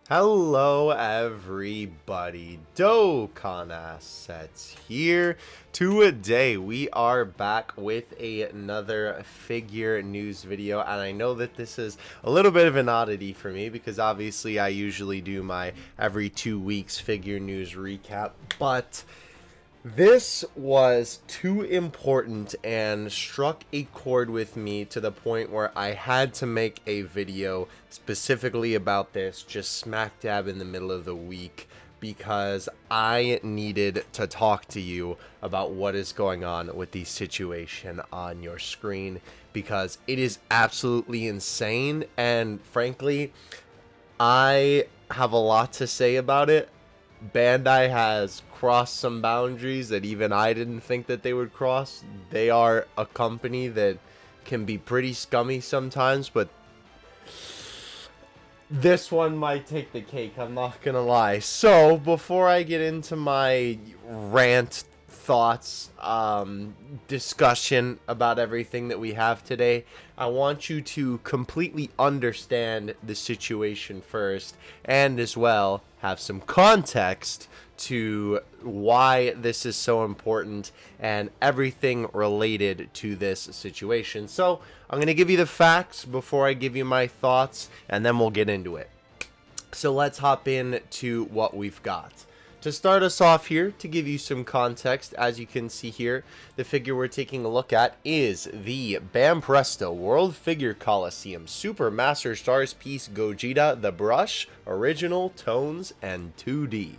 Hello everybody, Dokkan Assets here. Today we are back with another figure news video, and I know that this is a little bit of an oddity for me because obviously I usually do my every 2 weeks figure news recap, but this was too important and struck a chord with me to the point where I had to make a video specifically about this just smack dab in the middle of the week because I needed to talk to you about what is going on with the situation on your screen because it is absolutely insane, and frankly, I have a lot to say about it. Bandai has crossed some boundaries that even I didn't think that they would cross. They are a company that can be pretty scummy sometimes, but this one might take the cake, I'm not gonna lie. So, before I get into my rant, thoughts, discussion about everything that we have today, I want you to completely understand the situation first, and as well have some context to why this is so important and everything related to this situation. So I'm going to give you the facts before I give you my thoughts, and then we'll get into it. So let's hop into what we've got. To start us off here, to give you some context, as you can see here, the figure we're taking a look at is the Banpresto World Figure Colosseum Super Master Stars Piece Gogeta, the Brush, Original, Tones, and 2D.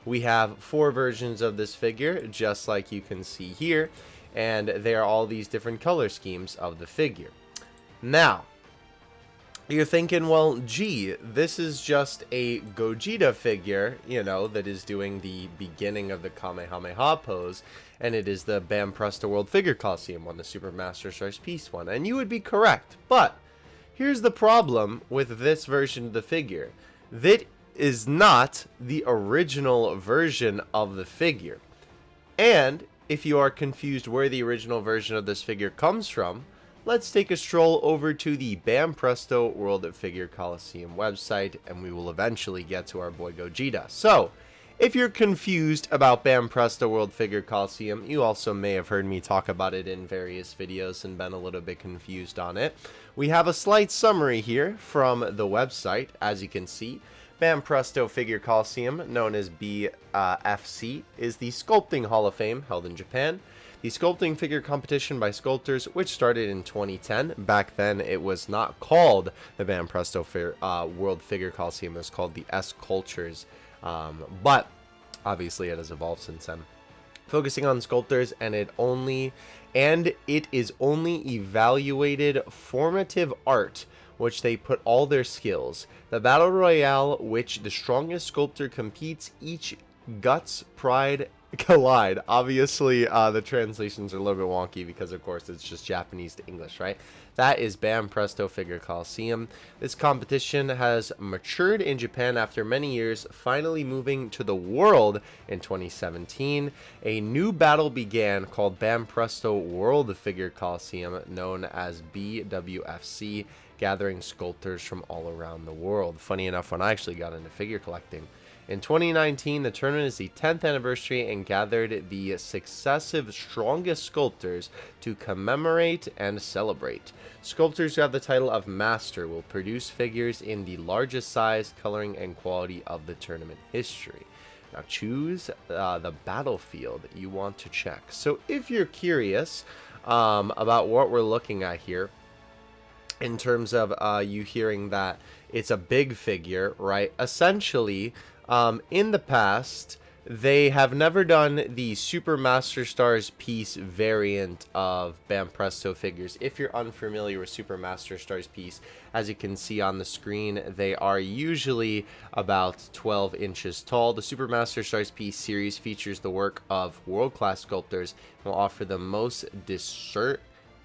We have 4 versions of this figure, just like you can see here, and they are all these different color schemes of the figure. Now, you're thinking, well, gee, this is just a Gogeta figure, you know, that is doing the beginning of the Kamehameha pose, and it is the Banpresto World Figure Colosseum one, the Super Master Stars Piece one, and you would be correct. But here's the problem with this version of the figure. That is not the original version of the figure. And if you are confused where the original version of this figure comes from, let's take a stroll over to the Banpresto World Figure Colosseum website, and we will eventually get to our boy Gogeta. So, if you're confused about Banpresto World Figure Colosseum, you also may have heard me talk about it in various videos and been a little bit confused on it. We have a slight summary here from the website, as you can see. Banpresto Figure Colosseum, known as BWFC, is the Sculpting Hall of Fame held in Japan. The sculpting figure competition by sculptors, which started in 2010. Back then, it was not called the Banpresto World Figure Colosseum. It was called the S-Cultures, but obviously it has evolved since then. Focusing on sculptors, and it is only evaluated formative art, which they put all their skills. The battle royale, which the strongest sculptor competes, each guts, pride, collide. Obviously, the translations are a little bit wonky because, of course, it's just Japanese to English, right? That is Banpresto Figure Colosseum. This competition has matured in Japan after many years, finally moving to the world in 2017. A new battle began called Banpresto World Figure Colosseum, known as BWFC, gathering sculptors from all around the world. Funny enough, when I actually got into figure collecting, in 2019, the tournament is the 10th anniversary and gathered the successive strongest sculptors to commemorate and celebrate. Sculptors who have the title of Master will produce figures in the largest size, coloring, and quality of the tournament history. Now choose the battlefield you want to check. So if you're curious about what we're looking at here, in terms of you hearing that it's a big figure, right? Essentially, in the past, they have never done the Super Master Stars Piece variant of Banpresto figures. If you're unfamiliar with Super Master Stars Piece, as you can see on the screen, they are usually about 12 inches tall. The Super Master Stars Piece series features the work of world-class sculptors and will offer the most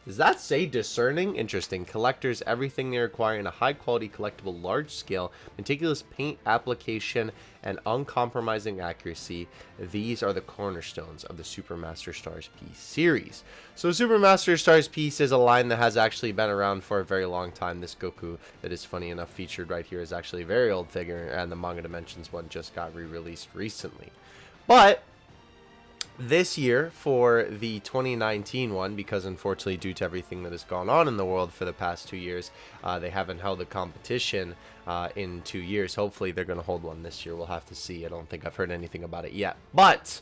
Does that say discerning? Interesting. Collectors, everything they require in a high-quality collectible, large-scale, meticulous paint application, and uncompromising accuracy. These are the cornerstones of the Super Master Stars Piece series. So Super Master Stars Piece is a line that has actually been around for a very long time. This Goku that is funny enough featured right here is actually a very old figure, and the Manga Dimensions one just got re-released recently. But this year, for the 2019 one, because unfortunately due to everything that has gone on in the world for the past 2 years, they haven't held a competition in 2 years. Hopefully they're going to hold one this year. We'll have to see. I don't think I've heard anything about it yet. But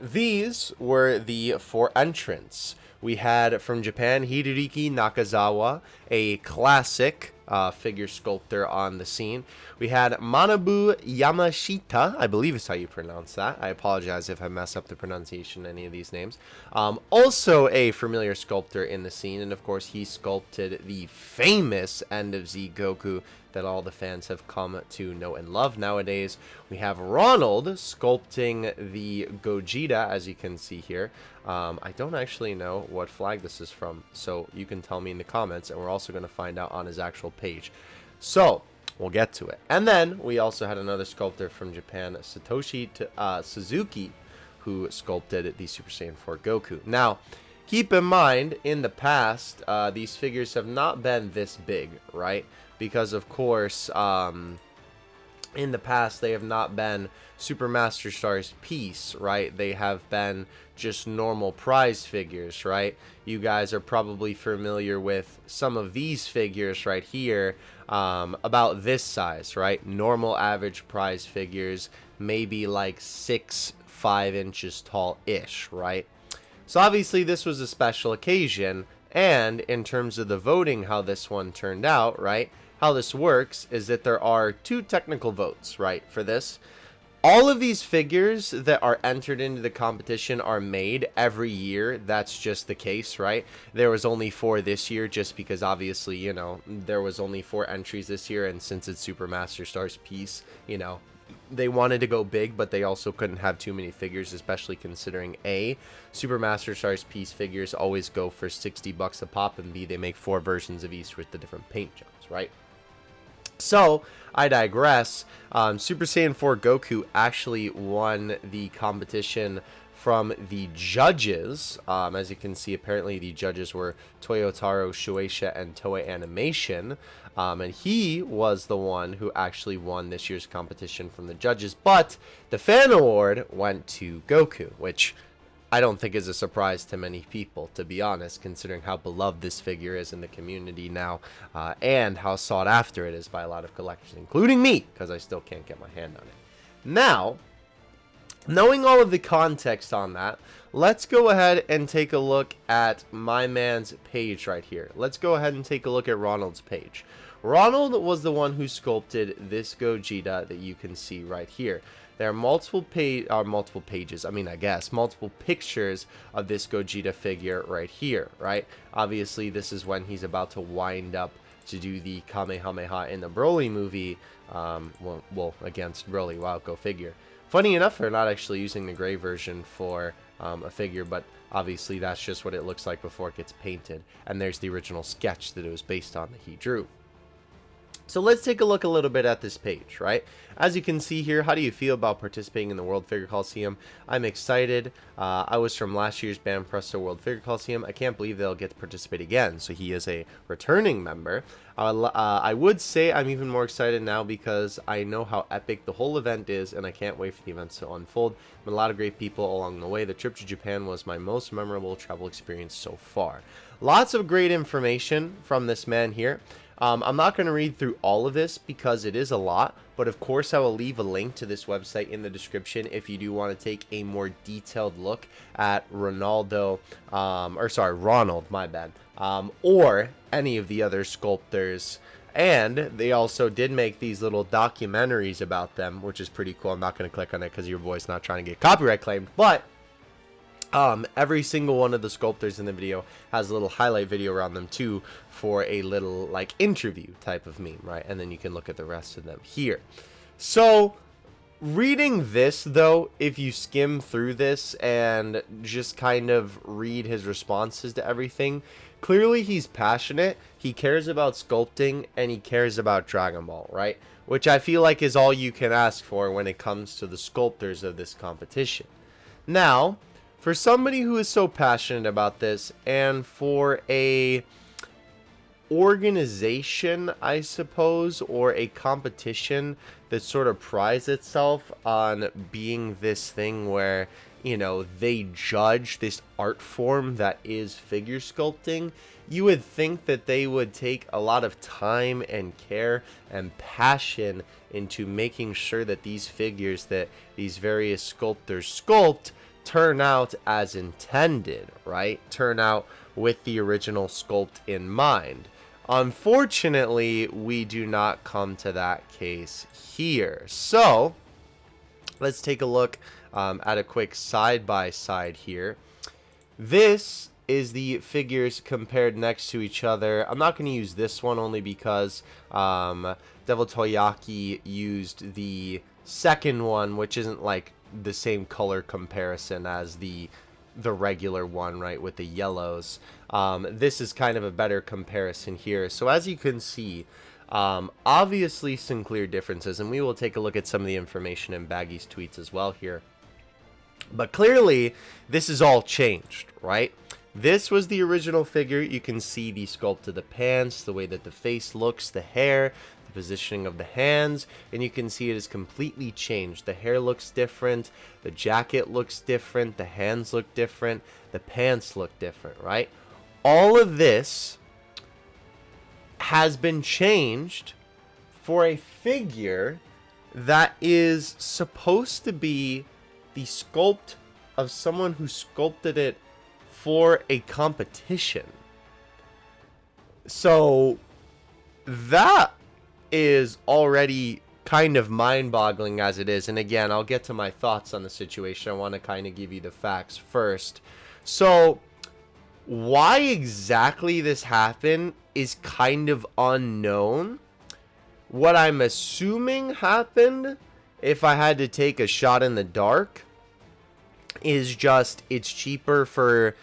these were the 4 entrants. We had from Japan, Hideriki Nakazawa, a classic figure sculptor on the scene. We had Manabu Yamashita, I believe is how you pronounce that. I apologize if I mess up the pronunciation of any of these names. Also a familiar sculptor in the scene, and of course he sculpted the famous End of Z Goku that all the fans have come to know and love nowadays. We have Ronald sculpting the Gogeta, as you can see here. I don't actually know what flag this is from, so you can tell me in the comments, and we're also going to find out on his actual page. So we'll get to it. And then we also had another sculptor from Japan, Satoshi Suzuki, who sculpted the Super Saiyan 4 Goku. Now, keep in mind, in the past, these figures have not been this big, right? Because, of course, in the past, they have not been Super Master Stars Piece, right? They have been just normal prize figures, right? You guys are probably familiar with some of these figures right here, about this size, right? Normal average prize figures, maybe like 5 inches tall-ish, right? So obviously this was a special occasion, and in terms of the voting, how this one turned out, right? How this works is that there are 2 technical votes, right, for this. All of these figures that are entered into the competition are made every year. That's just the case, right? There was only 4 this year just because obviously, you know, there was only 4 entries this year, and since it's Super Master Stars Piece, you know, they wanted to go big, but they also couldn't have too many figures, especially considering A, Super Master Stars Piece figures always go for $60 a pop, and B, they make 4 versions of each with the different paint jobs, right? So, I digress. Super Saiyan 4 Goku actually won the competition from the judges. As you can see, apparently the judges were Toyotaro Shueisha and Toei Animation. And he was the one who actually won this year's competition from the judges. But the fan award went to Goku, which I don't think is a surprise to many people, to be honest, considering how beloved this figure is in the community now, and how sought after it is by a lot of collectors, including me, because I still can't get my hand on it. Now, knowing all of the context on that, let's go ahead and take a look at my man's page right here. Let's go ahead and take a look at Ronald's page. Ronald was the one who sculpted this Gogeta that you can see right here. There are multiple pages, multiple pictures of this Gogeta figure right here, right? Obviously, this is when he's about to wind up to do the Kamehameha in the Broly movie, against Broly. Wow, go figure. Funny enough, they're not actually using the gray version for a figure, but obviously that's just what it looks like before it gets painted. And there's the original sketch that it was based on that he drew. So let's take a look a little bit at this page, right? As you can see here, how do you feel about participating in the World Figure Colosseum? I'm excited. I was from last year's Banpresto World Figure Colosseum. I can't believe they'll get to participate again. So he is a returning member. I would say I'm even more excited now because I know how epic the whole event is, and I can't wait for the events to unfold. Met a lot of great people along the way. The trip to Japan was my most memorable travel experience so far. Lots of great information from this man here. I'm not going to read through all of this because it is a lot, but of course I will leave a link to this website in the description if you do want to take a more detailed look at Ronald, my bad, or any of the other sculptors. And they also did make these little documentaries about them, which is pretty cool. I'm not going to click on it because your boy's not trying to get copyright claimed, but every single one of the sculptors in the video has a little highlight video around them too for a little like interview type of meme, right? And then you can look at the rest of them here. So reading this though, if you skim through this and just kind of read his responses to everything, clearly he's passionate, he cares about sculpting, and he cares about Dragon Ball, right? Which I feel like is all you can ask for when it comes to the sculptors of this competition. Now, for somebody who is so passionate about this, and for a organization, I suppose, or a competition that sort of prides itself on being this thing where, you know, they judge this art form that is figure sculpting, you would think that they would take a lot of time and care and passion into making sure that these figures that these various sculptors sculpt turn out as intended, right? Turn out with the original sculpt in mind. Unfortunately, we do not come to that case here. So, let's take a look at a quick side-by-side here. This is the figures compared next to each other. I'm not going to use this one only because Devil Toyaki used the second one, which isn't like the same color comparison as the regular one, right, with the yellows. This is kind of a better comparison here. So as you can see, obviously some clear differences, and we will take a look at some of the information in Baggy's tweets as well here. But clearly, this is all changed, right? This was the original figure. You can see the sculpt of the pants, the way that the face looks, the hair, the positioning of the hands, and you can see it is completely changed. The hair looks different, the jacket looks different, the hands look different, the pants look different, right? All of this has been changed for a figure that is supposed to be the sculpt of someone who sculpted it for a competition. So that is already kind of mind-boggling as it is. And again, I'll get to my thoughts on the situation. I want to kind of give you the facts first. So why exactly this happened is kind of unknown. What I'm assuming happened, if I had to take a shot in the dark, is just it's cheaper for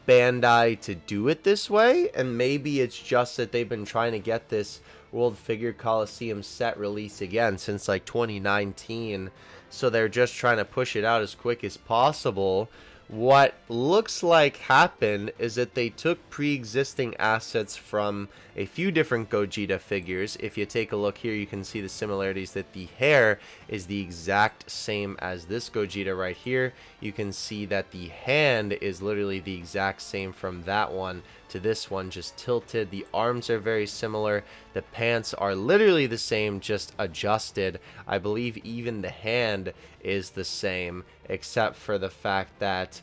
Bandai to do it this way, and maybe it's just that they've been trying to get this World Figure Colosseum set release again since like 2019, so they're just trying to push it out as quick as possible. What looks like happened is that they took pre-existing assets from a few different Gogeta figures. If you take a look here, you can see the similarities that the hair is the exact same as this Gogeta right here. You can see that the hand is literally the exact same from that one to this one, just tilted. The arms are very similar. The pants are literally the same, just adjusted. I believe even the hand is the same, except for the fact that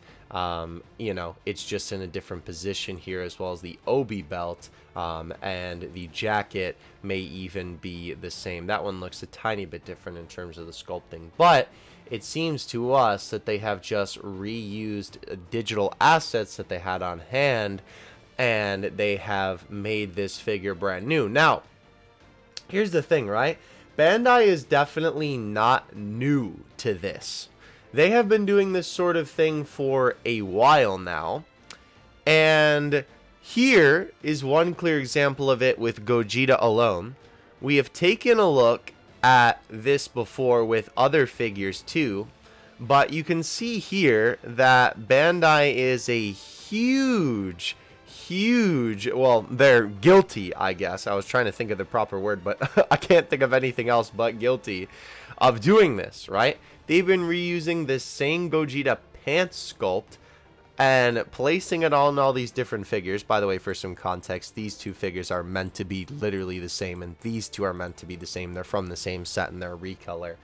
you know, it's just in a different position here, as well as the obi belt, and the jacket may even be the same. That one looks a tiny bit different in terms of the sculpting, but it seems to us that they have just reused digital assets that they had on hand, and they have made this figure brand new. Now, here's the thing, right? Bandai is definitely not new to this. They have been doing this sort of thing for a while now, and here is one clear example of it with Gogeta alone. We have taken a look at this before with other figures too, but you can see here that Bandai is a huge, well, they're guilty, I guess. I was trying to think of the proper word, but I can't think of anything else but guilty of doing this, right? They've been reusing this same Gogeta pants sculpt and placing it on all these different figures. By the way, for some context, these two figures are meant to be literally the same, and these two are meant to be the same. They're from the same set, and they're a recolor.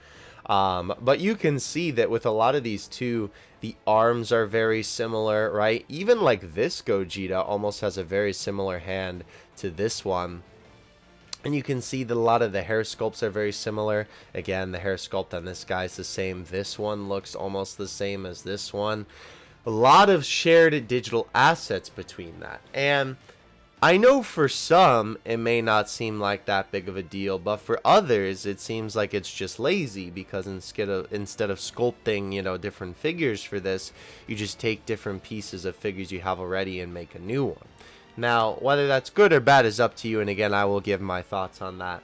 But you can see that with a lot of these two, the arms are very similar, right? Even like this Gogeta almost has a very similar hand to this one. And you can see that a lot of the hair sculpts are very similar. Again, the hair sculpt on this guy's the same. This one looks almost the same as this one. A lot of shared digital assets between that. And I know for some, it may not seem like that big of a deal, but for others, it seems like it's just lazy, because instead of sculpting, you know, different figures for this, you just take different pieces of figures you have already and make a new one. Now, whether that's good or bad is up to you, and again, I will give my thoughts on that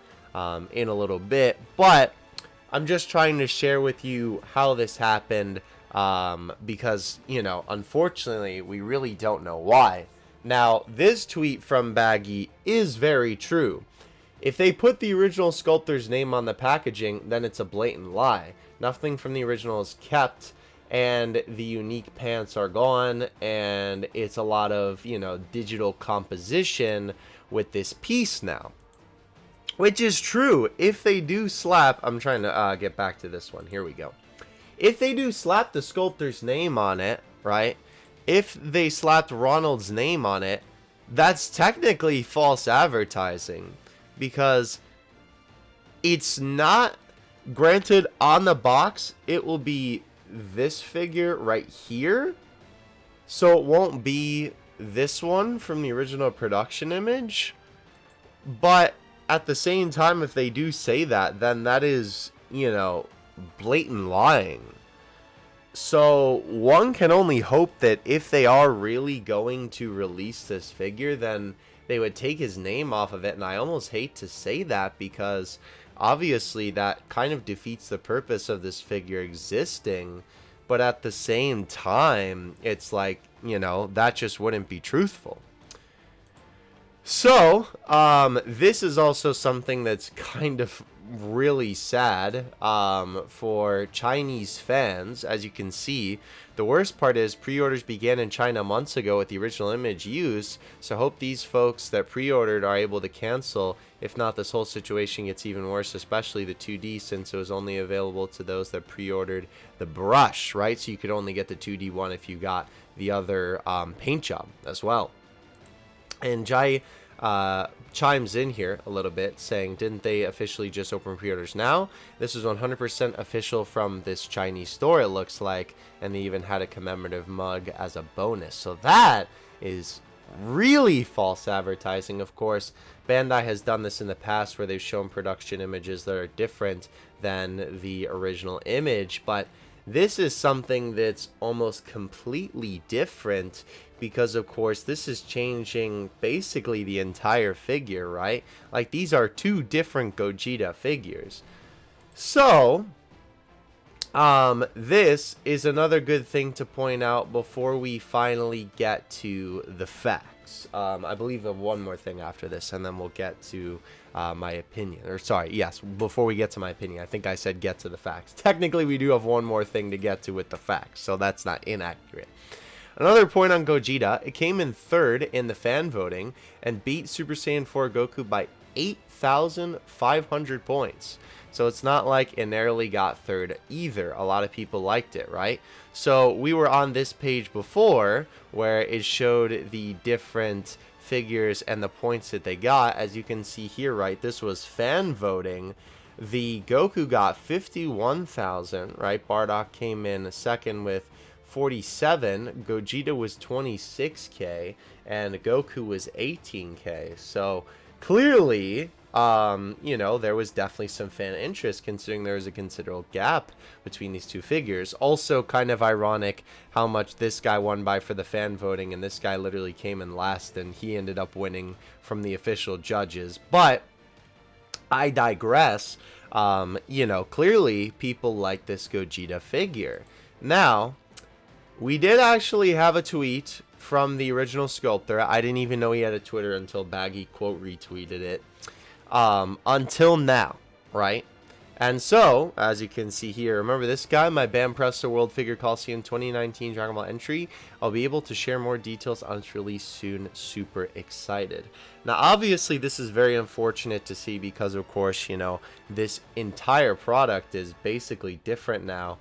in a little bit, but I'm just trying to share with you how this happened, because, you know, unfortunately, we really don't know why. Now, this tweet from Baggy is very true. If they put the original sculptor's name on the packaging, then it's a blatant lie. Nothing from the original is kept, and the unique pants are gone, and it's a lot of, you know, digital composition with this piece now. Which is true. If they do slap, I'm trying to get back to this one. Here we go. If they do slap the sculptor's name on it, right? If they slapped Ronald's name on it, that's technically false advertising. Because it's not, granted, on the box, it will be this figure right here. So it won't be this one from the original production image. But at the same time, if they do say that, then that is, you know, blatant lying. So one can only hope that if they are really going to release this figure, then they would take his name off of it. And I almost hate to say that, because obviously that kind of defeats the purpose of this figure existing. But at the same time, it's like, you know, that just wouldn't be truthful. So, this is also something that's kind of really sad for Chinese fans. As you can see, the worst part is pre-orders began in China months ago with the original image used, so hope these folks that pre-ordered are able to cancel. If not, this whole situation gets even worse, especially the 2D, since it was only available to those that pre-ordered the brush, right? So you could only get the 2D one if you got the other paint job as well. And Jai chimes in here a little bit, saying, didn't they officially just open pre-orders now? This is 100% official from this Chinese store, it looks like, and they even had a commemorative mug as a bonus. So that is really false advertising. Of course, Bandai has done this in the past where they've shown production images that are different than the original image, but this is something that's almost completely different, because of course this is changing basically the entire figure, right? Like, these are two different Gogeta figures. So this is another good thing to point out before we finally get to the facts. I believe I have one more thing after this, and then we'll get to my opinion. Or sorry, yes, before we get to my opinion, I think I said get to the facts. Technically, we do have one more thing to get to with the facts, so that's not inaccurate. Another point on Gogeta, it came in third in the fan voting and beat Super Saiyan 4 Goku by 8,500 points. So it's not like it narrowly got third either. A lot of people liked it, right? So we were on this page before where it showed the different figures and the points that they got. As you can see here, right, this was fan voting. The Goku got 51,000, right? Bardock came in second with 47, Gogeta was 26k, and Goku was 18k. So clearly, you know, there was definitely some fan interest, considering there was a considerable gap between these two figures. Also kind of ironic how much this guy won by for the fan voting, and this guy literally came in last, and he ended up winning from the official judges. But I digress. You know, clearly people like this Gogeta figure. Now, we did actually have a tweet from the original sculptor. I didn't even know he had a Twitter until Baggy quote retweeted it. Until now, right? And so, as you can see here, remember this guy, my Banpresto World Figure Colosseum 2019 Dragon Ball entry. I'll be able to share more details on its release soon. Super excited. Now, obviously, this is very unfortunate to see because, of course, you know, this entire product is basically different now.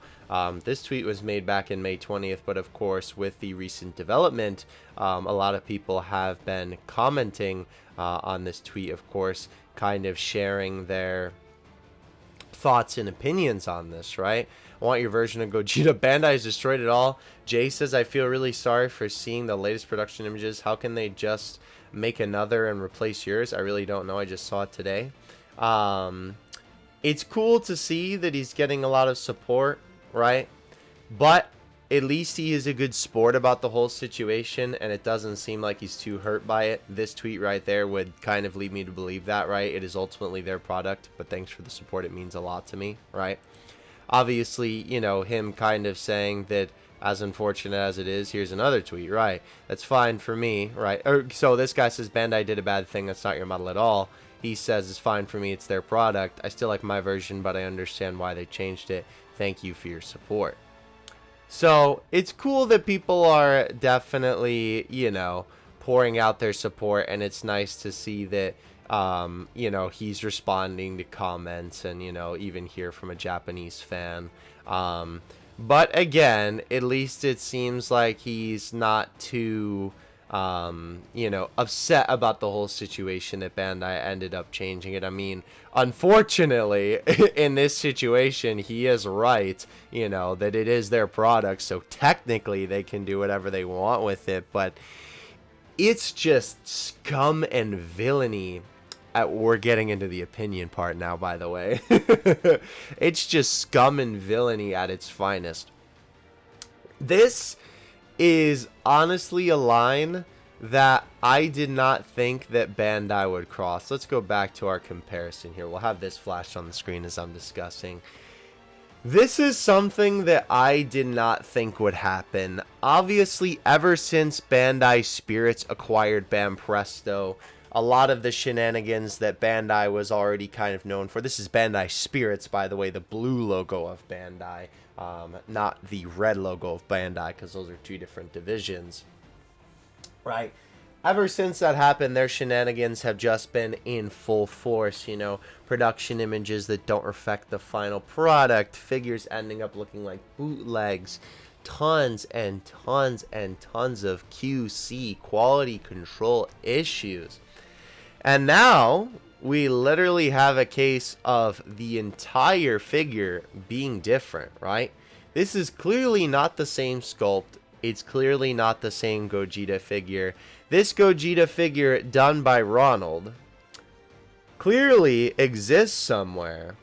This tweet was made back in May 20th, but of course, with the recent development, a lot of people have been commenting on this tweet, of course, kind of sharing their thoughts and opinions on this, right? I want your version of Gogeta. Bandai has destroyed it all. Jay says, I feel really sorry for seeing the latest production images. How can they just make another and replace yours? I really don't know. I just saw it today. It's cool to see that he's getting a lot of support, right? But at least he is a good sport about the whole situation, and it doesn't seem like he's too hurt by it. This tweet right there would kind of lead me to believe that, right? It is ultimately their product, but thanks for the support. It means a lot to me, right? Obviously, you know, him kind of saying that as unfortunate as it is, here's another tweet, right? That's fine for me, right? So this guy says Bandai did a bad thing. That's not your model at all. He says it's fine for me. It's their product. I still like my version, but I understand why they changed it. Thank you for your support. So it's cool that people are definitely, you know, pouring out their support, and it's nice to see that, you know, he's responding to comments and, you know, even hear from a Japanese fan. But again, at least it seems like he's not too, you know, upset about the whole situation that Bandai ended up changing it. I mean, unfortunately, in this situation, he is right, you know, that it is their product, so technically they can do whatever they want with it, but it's just scum and villainy. We're getting into the opinion part now, by the way. It's just scum and villainy at its finest. This is honestly a line that I did not think that Bandai would cross. Let's go back to our comparison here. We'll have this flashed on the screen as I'm discussing. This is something that I did not think would happen. Obviously, ever since Bandai Spirits acquired Banpresto, a lot of the shenanigans that Bandai was already kind of known for. This is Bandai Spirits, by the way, the blue logo of Bandai, not the red logo of Bandai, because those are two different divisions, right? Ever since that happened, their shenanigans have just been in full force, you know, production images that don't reflect the final product, figures ending up looking like bootlegs, tons and tons and tons of QC, quality control issues. And now we literally have a case of the entire figure being different, right? This is clearly not the same sculpt. It's clearly not the same Gogeta figure. This Gogeta figure done by Ronald clearly exists somewhere.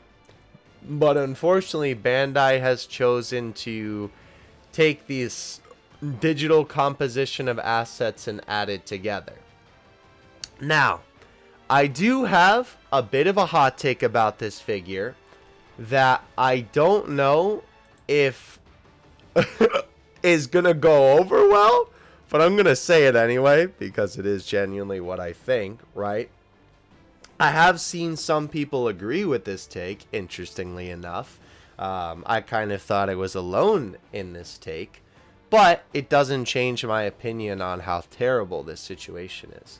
But unfortunately, Bandai has chosen to take this digital composition of assets and add it together. Now, I do have a bit of a hot take about this figure that I don't know if is going to go over well, but I'm going to say it anyway because it is genuinely what I think, right? I have seen some people agree with this take, interestingly enough. I kind of thought I was alone in this take, but it doesn't change my opinion on how terrible this situation is.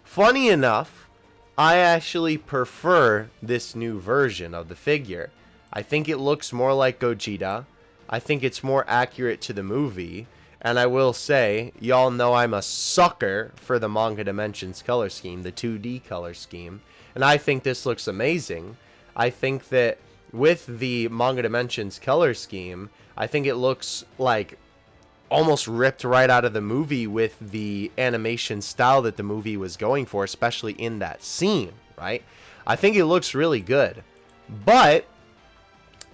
Funny enough, I actually prefer this new version of the figure. I think it looks more like Gogeta. I think it's more accurate to the movie. And I will say, y'all know I'm a sucker for the Manga Dimensions color scheme, the 2D color scheme. And I think this looks amazing. I think that with the Manga Dimensions color scheme, I think it looks like almost ripped right out of the movie with the animation style that the movie was going for, especially in that scene, right? I think it looks really good. But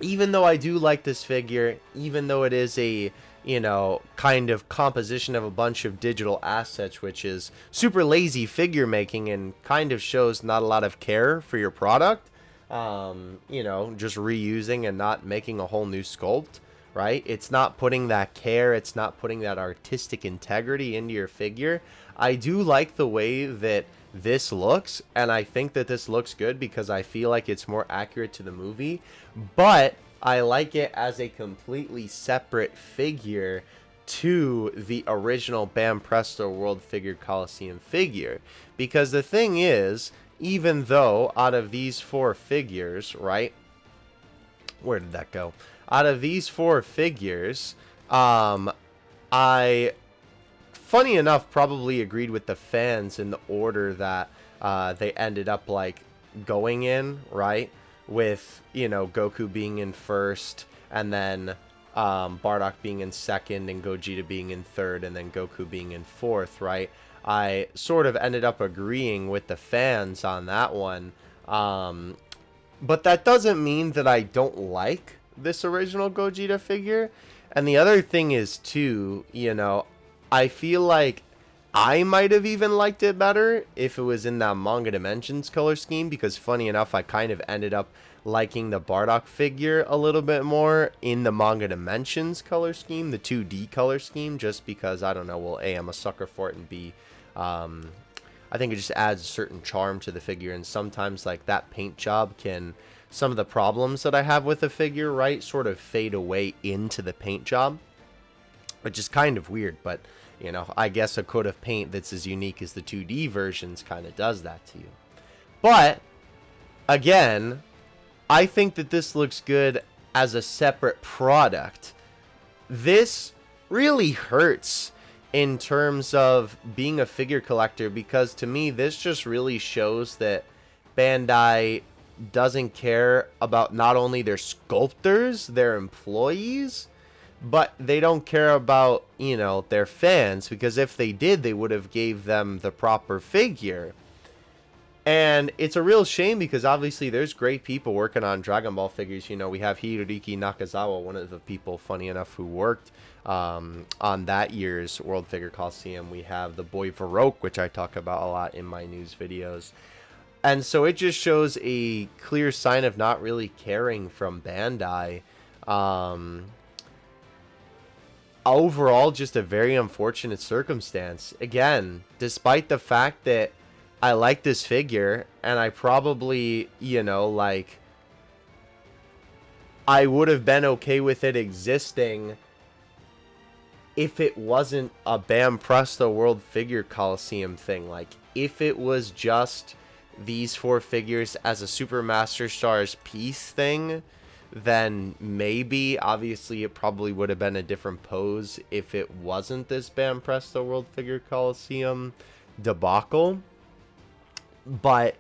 even though I do like this figure, even though it is a, you know, kind of composition of a bunch of digital assets, which is super lazy figure making and kind of shows not a lot of care for your product, you know, just reusing and not making a whole new sculpt, right? It's not putting that care, it's not putting that artistic integrity into your figure. I do like the way that this looks, and I think that this looks good because I feel like it's more accurate to the movie, but I like it as a completely separate figure to the original Banpresto World Figure Colosseum figure. Because the thing is, even though out of these four figures, right? Where did that go? Out of these four figures, I, funny enough, probably agreed with the fans in the order that they ended up, like, going in, right? With, you know, Goku being in first, and then Bardock being in second, and Gogeta being in third, and then Goku being in fourth, right? I sort of ended up agreeing with the fans on that one. But that doesn't mean that I don't like this original Gogeta figure. And the other thing is, too, you know, I feel like I might have even liked it better if it was in that Manga Dimensions color scheme, because funny enough, I kind of ended up liking the Bardock figure a little bit more in the Manga Dimensions color scheme, the 2D color scheme, just because, I don't know, well, A, I'm a sucker for it, and B, I think it just adds a certain charm to the figure, and sometimes, like, that paint job can, some of the problems that I have with the figure, right, sort of fade away into the paint job, which is kind of weird, but, you know, I guess a coat of paint that's as unique as the 2D versions kind of does that to you. But, again, I think that this looks good as a separate product. This really hurts in terms of being a figure collector, because to me, this just really shows that Bandai doesn't care about not only their sculptors, their employees, but they don't care about, you know, their fans, because if they did, they would have gave them the proper figure. And it's a real shame, because obviously there's great people working on Dragon Ball figures. You know, we have Hiroyuki Nakazawa, one of the people, funny enough, who worked on that year's World Figure Colosseum. We have the boy Varroque, which I talk about a lot in my news videos. And so it just shows a clear sign of not really caring from Bandai. Overall, just a very unfortunate circumstance. Again, despite the fact that I like this figure, and I probably, you know, like, I would have been okay with it existing if it wasn't a Banpresto World Figure Colosseum thing. Like, if it was just these 4 figures as a Super Master Stars piece thing, then maybe, obviously, it probably would have been a different pose if it wasn't this Banpresto World Figure Colosseum debacle. But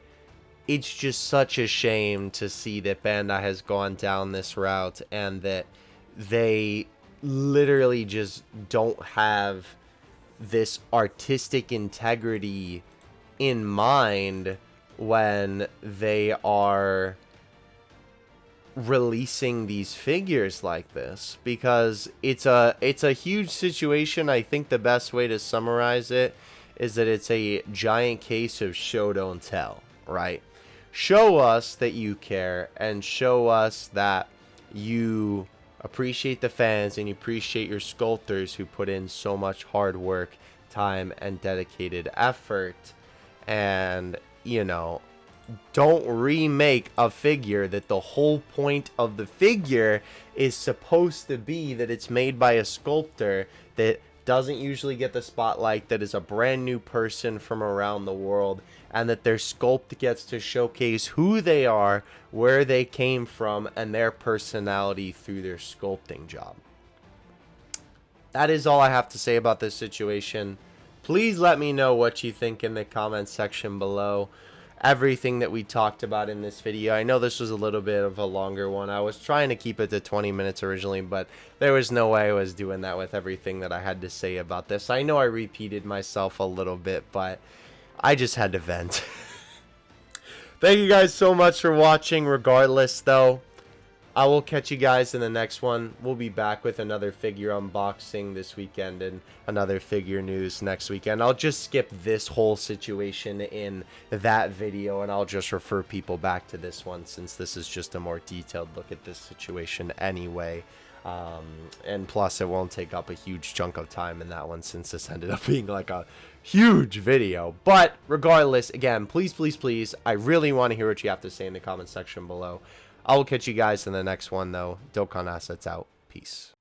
it's just such a shame to see that Bandai has gone down this route, and that they literally just don't have this artistic integrity in mind when they are releasing these figures like this, because it's a huge situation. I think the best way to summarize it is that it's a giant case of show don't tell, right? Show us that you care, and show us that you appreciate the fans and you appreciate your sculptors who put in so much hard work, time, and dedicated effort. And, you know, don't remake a figure that the whole point of the figure is supposed to be that it's made by a sculptor that doesn't usually get the spotlight, that is a brand new person from around the world, and that their sculpt gets to showcase who they are, where they came from, and their personality through their sculpting job. That is all I have to say about this situation. Please let me know what you think in the comments section below. Everything that we talked about in this video. I know this was a little bit of a longer one. I was trying to keep it to 20 minutes originally, but there was no way I was doing that with everything that I had to say about this. I know I repeated myself a little bit, but I just had to vent. Thank you guys so much for watching. Regardless, though, I will catch you guys in the next one. We'll be back with another figure unboxing this weekend and another figure news next weekend. I'll just skip this whole situation in that video, and I'll just refer people back to this one, since this is just a more detailed look at this situation anyway. And plus, it won't take up a huge chunk of time in that one, since this ended up being like a huge video. But regardless, again, please, please, please, I really want to hear what you have to say in the comment section below. I will catch you guys in the next one, though. Dokkan Assets out. Peace.